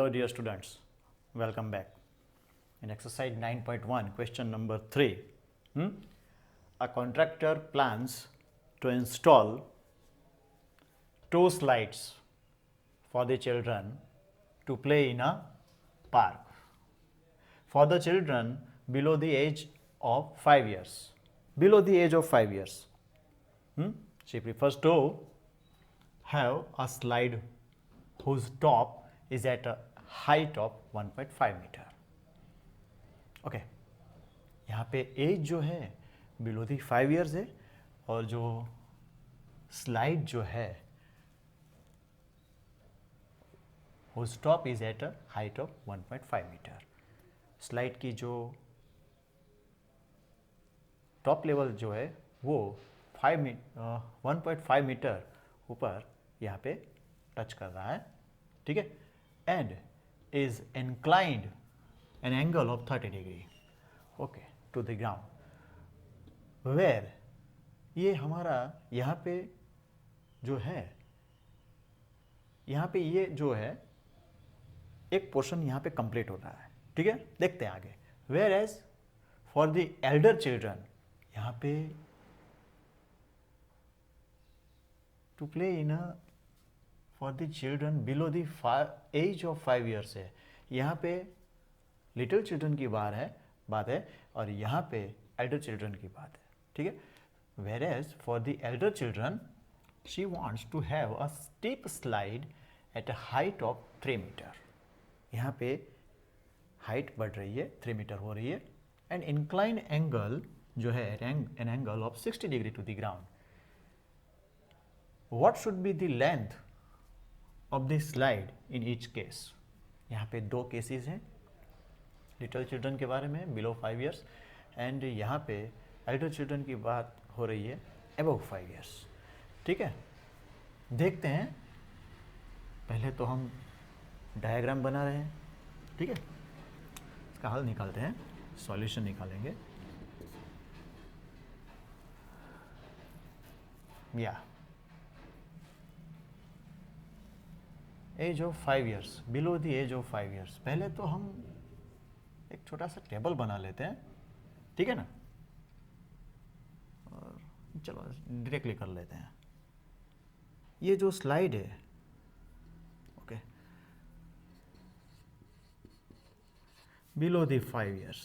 Hello dear students, welcome back. In exercise 9.1, question number 3, a contractor plans to install 2 slides for the children to play in a park for the children below the age of 5 years. Below the age of 5 years. She prefers to have a slide whose top is at a height of 1.5 metre. Okay, यहाँ पे as जो है below the 5 years है और जो slide जो है whose top is at a height of 1.5 metre. Slide की जो टॉप लेवल जो है वो 1.5 मीटर ऊपर यहाँ पे टच कर रहा है, ठीक है, and is inclined an angle of 30 degree okay to the ground where ये हमारा यहाँ पे जो है, यहाँ पे ये जो है एक पोर्शन यहाँ पे कंप्लीट हो रहा है, ठीक है. देखते हैं आगे. Where age for the elder children यहाँ पे to play in a for the children below the age of 5 years है. यहाँ पे लिटिल चिल्ड्रन की बात है और यहाँ पे एल्डर चिल्ड्रन की बात है, ठीक है. Where age for the elder children she wants to have a steep slide at a height of 3 metre. यहाँ पे हाइट बढ़ रही है, 3 मीटर हो रही है, एंड इंक्लाइन एंगल जो है an angle of 60 degree to the ground. What should be the length of the slide in each case. यहाँ पे 2 केसेस हैं, लिटिल चिल्ड्रन के बारे में बिलो 5 ईयर्स एंड यहाँ पे एल्डर चिल्ड्रन की बात हो रही है अबव 5 ईयर्स, ठीक है. देखते हैं, पहले तो हम डायग्राम बना रहे हैं, ठीक है. इसका हल निकालते हैं, सॉल्यूशन निकालेंगे. या age of 5 years, below the age of 5 years. पहले तो हम एक छोटा सा टेबल बना लेते हैं, ठीक है ना, और चलो डायरेक्टली कर लेते हैं. ये जो स्लाइड है, ओके, बिलो द 5 ईयर्स,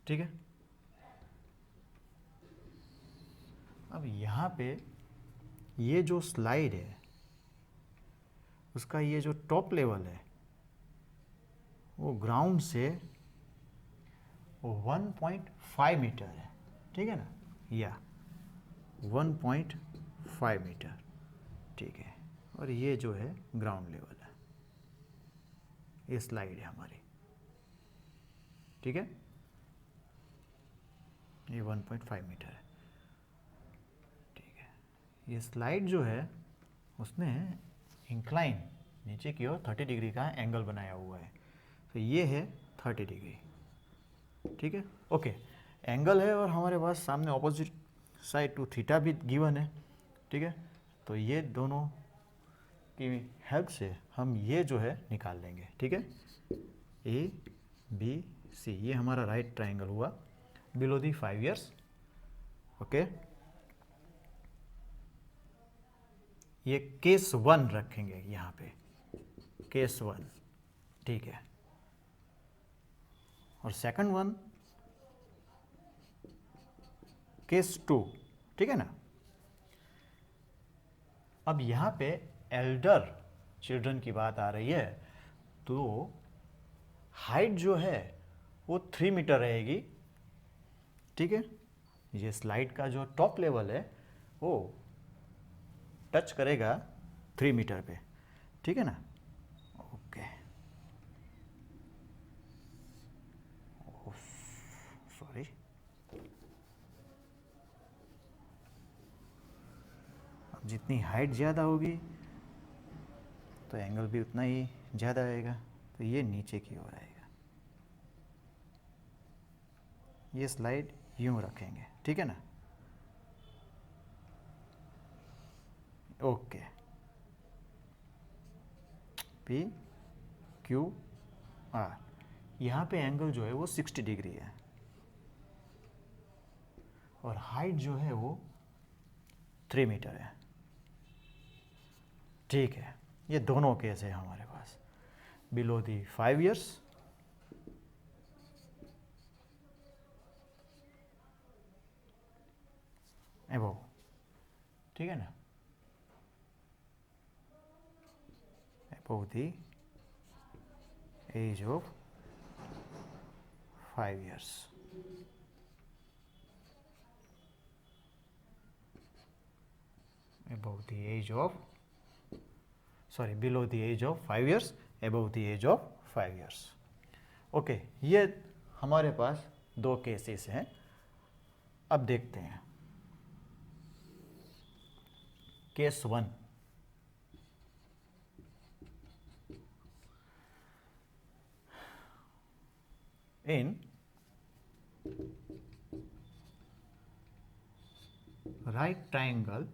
ठीक है. अब यहाँ पे ये जो स्लाइड है उसका ये जो टॉप लेवल है वो ग्राउंड से 1.5 मीटर है, ठीक है ना, या 1.5 मीटर, ठीक है. और ये जो है ग्राउंड लेवल है, ये स्लाइड है हमारी, ठीक है. ये 1.5 मीटर है, ठीक है. ये स्लाइड जो है उसने इंक्लाइन नीचे की ओर 30 डिग्री का एंगल बनाया हुआ है. तो ये है 30 डिग्री, ठीक है. ओके, एंगल है और हमारे पास सामने ऑपोजिट साइड टू थीटा भी गिवन है, ठीक है. तो ये दोनों की हेल्प से हम ये जो है निकाल लेंगे, ठीक है. ए बी सी, ये हमारा राइट ट्राइंगल हुआ बिलो दी 5 ईयर्स, ओके. ये केस 1 रखेंगे यहाँ पे, केस 1, ठीक है. और सेकंड वन केस 2, ठीक है ना. अब यहाँ पे एल्डर चिल्ड्रन की बात आ रही है, तो हाइट जो है वो 3 मीटर रहेगी, ठीक है. ये स्लाइड का जो टॉप लेवल है वो टच करेगा 3 मीटर पे, ठीक है ना. ओके, सॉरी, अब जितनी हाइट ज़्यादा होगी तो एंगल भी उतना ही ज़्यादा आएगा. तो ये नीचे की ओर आएगा. ये स्लाइड यूं रखेंगे, ठीक है ना. Okay, P Q R. यहाँ पे एंगल जो है वो 60 डिग्री है और हाइट जो है वो 3 मीटर है। ठीक है, ये दोनों केस है हमारे पास। बिलो दी 5 ईयर्स, एबोव, ठीक है ना, above the age of 5 years. above the age of below the age of 5 years, above the age of 5 years। Okay, ये हमारे पास दो केसेस हैं। अब देखते हैं केस 1। इन राइट ट्राइंगल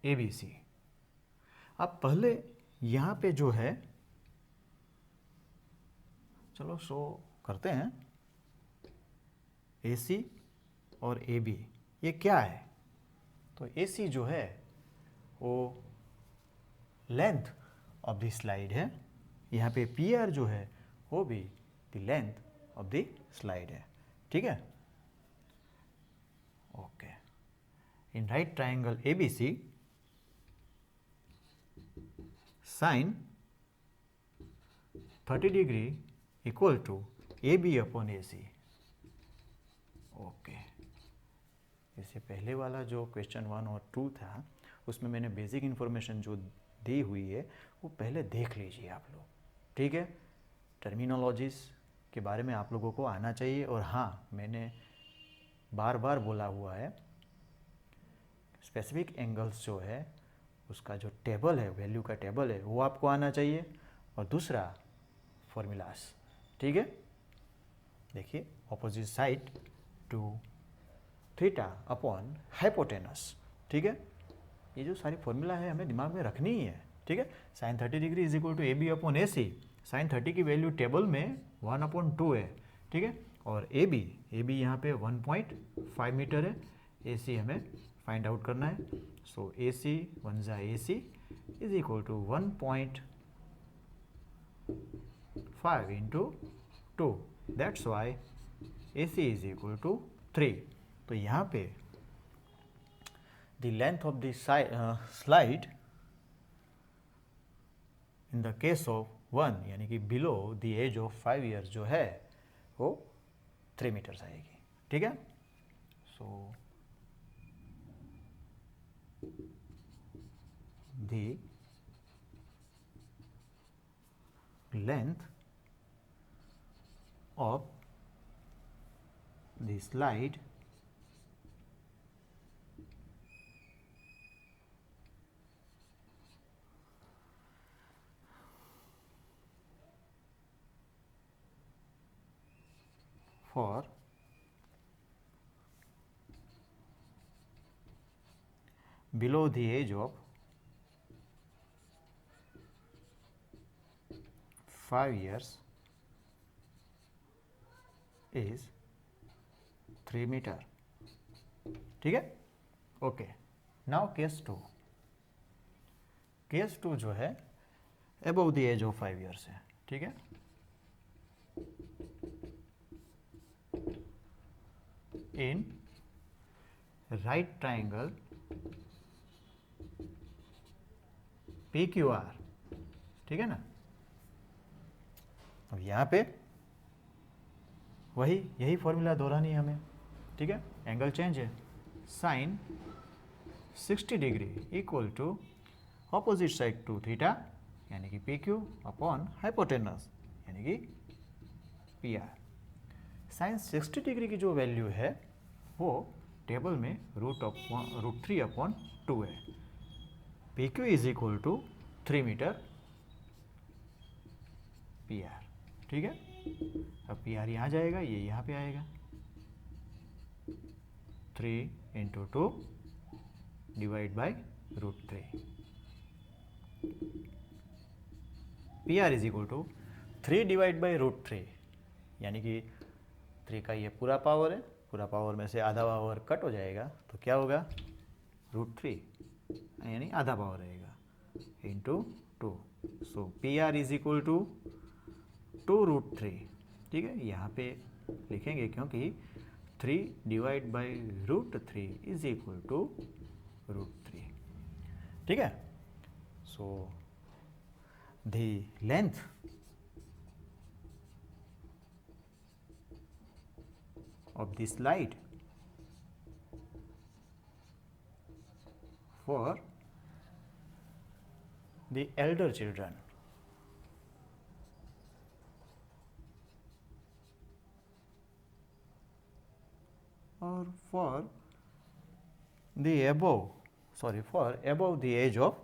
ABC। अब पहले यहाँ पे जो है, चलो शो करते हैं, AC और AB ये क्या है? तो AC जो है वो लेंथ ऑफ द स्लाइड है, यहाँ पे PR जो है वो भी the length of the slide है। ठीक है, okay. In right triangle ABC sin 30 degree equal to AB upon AC। ओके, इससे पहले वाला जो क्वेश्चन 1 और 2 था उसमें मैंने बेसिक इन्फॉर्मेशन जो दी हुई है वो पहले देख लीजिए आप लोग। ठीक है, टर्मिनोलॉजीज के बारे में आप लोगों को आना चाहिए। और हाँ, मैंने बार बार बोला हुआ है, स्पेसिफिक एंगल्स जो है उसका जो टेबल है, वैल्यू का टेबल है, वो आपको आना चाहिए। और दूसरा फॉर्मूलास, ठीक है, देखिए opposite side to theta upon hypotenuse. ठीक है, ये जो सारी फॉर्मूला है हमें दिमाग में रखनी ही है। ठीक है, sine 30 degree is equal to AB upon AC। Sine 30 की वैल्यू टेबल में 1/2 है। ठीक है, और AB यहाँ पे 1.5 मीटर है। AC हमें फाइंड आउट करना है। सो AC 1 जा AC is equal to 1.5 into 2, that's why AC is equal to 3। तो यहाँ पे the length of the slide in the case of 1 यानी कि below the age of 5 years जो है वो 3 मीटर्स आएगी। ठीक है, so the length of the slide for below the age of 5 years is 3 metre. ठीक है, ओके। Now case 2। केस 2 जो है above the age of 5 years है। ठीक है, इन राइट ट्राइंगल PQR। ठीक है ना, अब यहाँ पे यही फॉर्मूला दोहरानी है हमें। ठीक है, एंगल चेंज है, sine 60 degree equal to opposite side to theta यानी कि PQ अपॉन हाइपोटेनस यानी कि PR। साइन 60 डिग्री की जो वैल्यू है वो टेबल में √3/2 है। PQ is equal to 3 metre PR। ठीक है, अब PR यहाँ जाएगा, ये यहाँ पे आएगा, 3 × 2 divide by √3। P R is equal to 3 divide by root 3, यानी कि 3 का ये पूरा पावर है, पूरा पावर में से आधा पावर कट हो जाएगा तो क्या होगा, रूट 3 यानी आधा पावर रहेगा into 2। So P R is equal to 2 root 3। ठीक है, यहाँ पे लिखेंगे क्योंकि 3 divide by root 3 is equal to root 3। ठीक है, so the length of the slide for the elder children or for the above the age of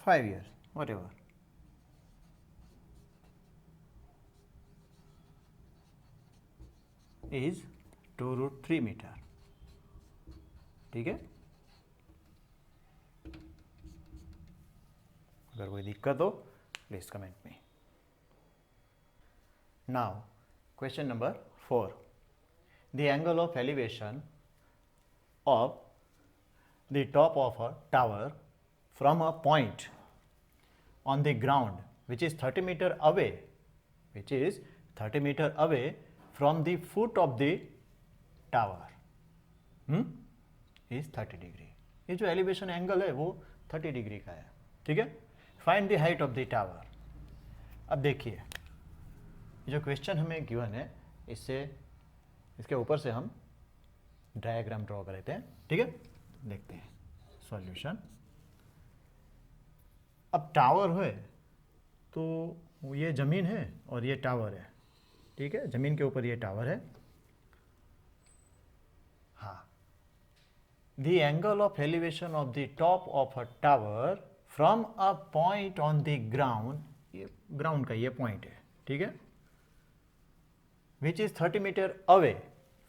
5 years, whatever. Is 2 root 3 meter. ठीक है, अगर कोई दिक्कत हो प्लीज कमेंट में। Now question number 4, the angle of elevation of the top of a tower from a point on the ground which is 30 meter away, from the foot of the tower is 30 degree. ये जो elevation angle है वो 30 degree का है। ठीक है, find the height of the tower. अब देखिए जो क्वेश्चन हमें गिवन है इसके ऊपर से हम डायग्राम ड्रॉ कर लेते हैं। ठीक है, देखते हैं सॉल्यूशन। अब टावर है तो ये ज़मीन है और ये टावर है। ठीक है, ज़मीन के ऊपर ये टावर है। हाँ, the angle of elevation of the top of a tower from a point on the ground, ये ग्राउंड का ये पॉइंट है। ठीक है, which is 30 metre away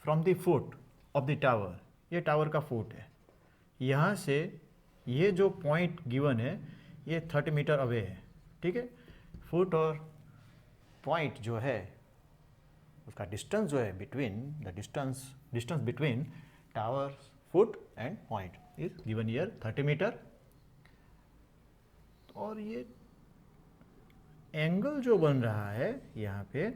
from the foot of the tower, ये टावर का फुट है। यहाँ से ये जो पॉइंट गिवन है ये 30 मीटर अवे है। ठीक है, फुट और पॉइंट जो है उसका डिस्टेंस जो है between the distance between tower foot and point is given here 30 metre. और ये एंगल जो बन रहा है यहाँ पे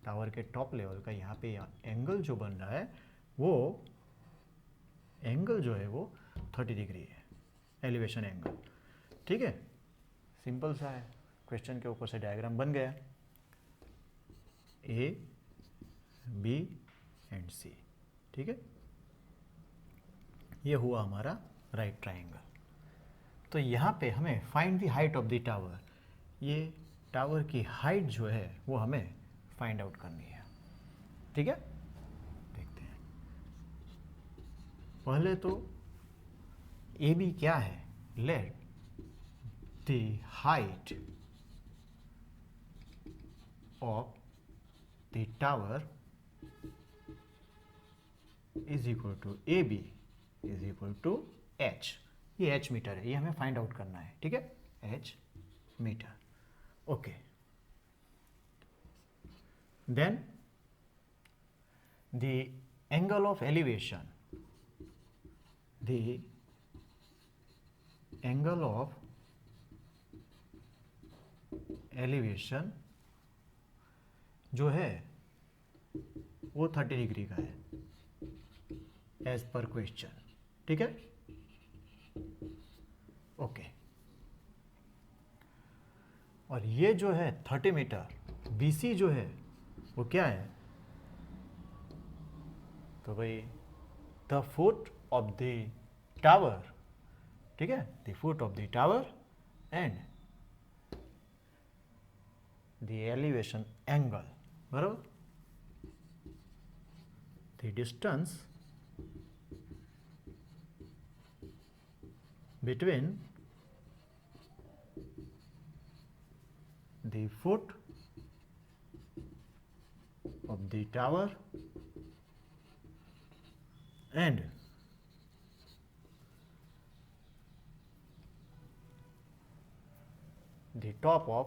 टावर के टॉप लेवल का, यहाँ पे एंगल जो बन रहा है वो एंगल जो है वो 30 डिग्री है, एलिवेशन एंगल। ठीक है, सिंपल सा है, क्वेश्चन के ऊपर से डायग्राम बन गया, ए बी एंड सी। ठीक है, ये हुआ हमारा राइट ट्राइंगल। तो यहाँ पे हमें find the height of the tower, ये टावर की हाइट जो है वो हमें फाइंड आउट करनी है। ठीक है, देखते हैं। पहले तो ए बी क्या है, let the height of the tower is equal to A B is equal to H. ये एच मीटर है, ये हमें फाइंड आउट करना है। ठीक है, H metre. Okay, then the angle of elevation, the angle of elevation जो है वो 30 डिग्री का है एज पर क्वेश्चन। ठीक है, ओके। और ये जो है 30 मीटर BC जो है वो क्या है, तो भाई the foot of the tower. ठीक है, the foot of the tower and the elevation angle, बराबर, the distance between the foot of the tower and the top of,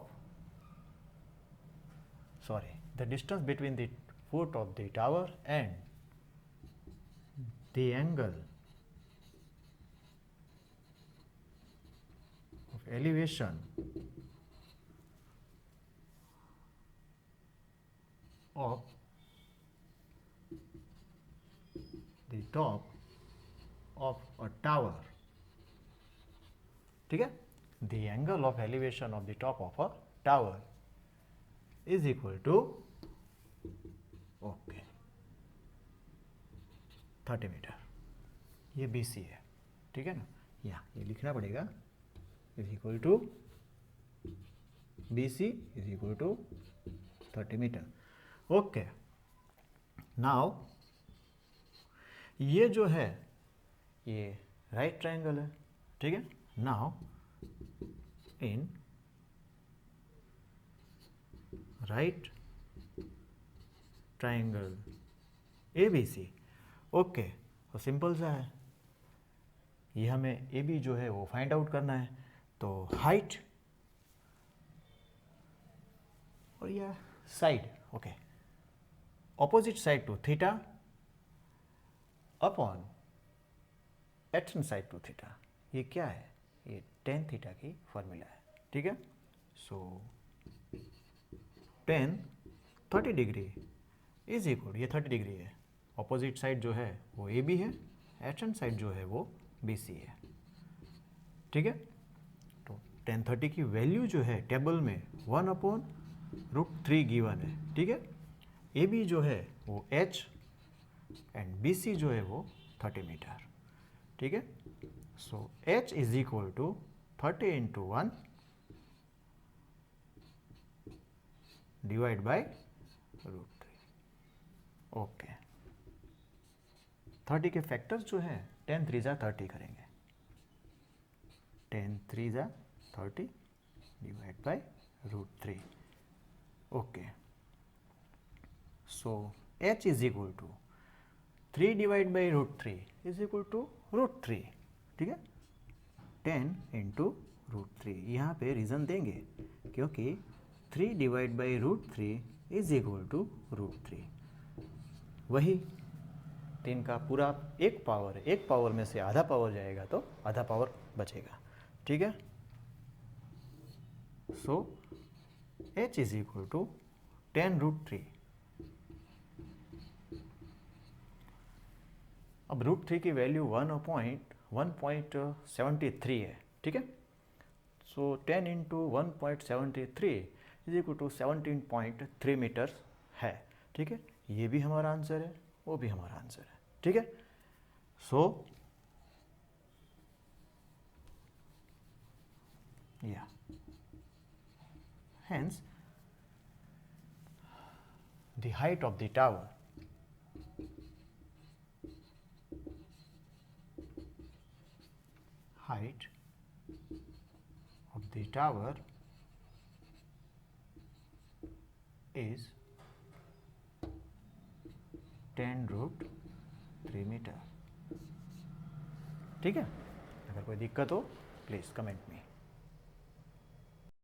sorry, the distance between the foot of the tower and the angle of elevation of the top of a tower, ठीक है, the angle of elevation of the top of a tower is equal to, okay, 30 metre, ये BC है, ठीक है ना, यहाँ ये लिखना पड़ेगा, is equal to BC is equal to 30 metre. Okay, now ये जो है ये राइट ट्रायंगल है, ठीक है. Now in right triangle ABC, okay, तो सिंपल सा है, ये हमें AB जो है वो फाइंड आउट करना है. तो हाइट और यह side, okay, opposite side to theta upon adjacent side to theta, ये क्या है, ये टेन थीटा की फॉर्मूला है, ठीक है. सो टेन 30 डिग्री इज इक्वल, ये 30 डिग्री है, ऑपोजिट साइड जो है वो AB है, एडजेसेंट साइड जो है वो BC है, ठीक है. तो टेन 30 की वैल्यू जो है टेबल में 1/√3 गिवन है, ठीक है. AB जो है वो H एंड BC जो है वो 30 मीटर, ठीक है. So H is equal to 30 into 1 divide by √3. Okay, 30 के फैक्टर्स जो है 10 3 जा 30 करेंगे, 10 3 जा 30 divide by √3. Okay, so H is equal to 3 divide by √3 is equal to √3, ठीक है. 10 इंटू √3, यहाँ पे रीज़न देंगे क्योंकि 3 divide by √3 is equal to √3. वही 3 का पूरा एक पावर है, एक पावर में से आधा पावर जाएगा तो आधा पावर बचेगा, ठीक है. So H is equal to 10√3. अब √3 की वैल्यू 1.73 है, ठीक है. So 10 into 1.73 is equal to 17.3 metre है, ठीक है. ये भी हमारा आंसर है, वो भी हमारा आंसर है, ठीक है. सो या hence the height of the tower height of the tower is 10√3 metre, ठीक है. अगर कोई दिक्कत हो प्लीज़ कमेंट में.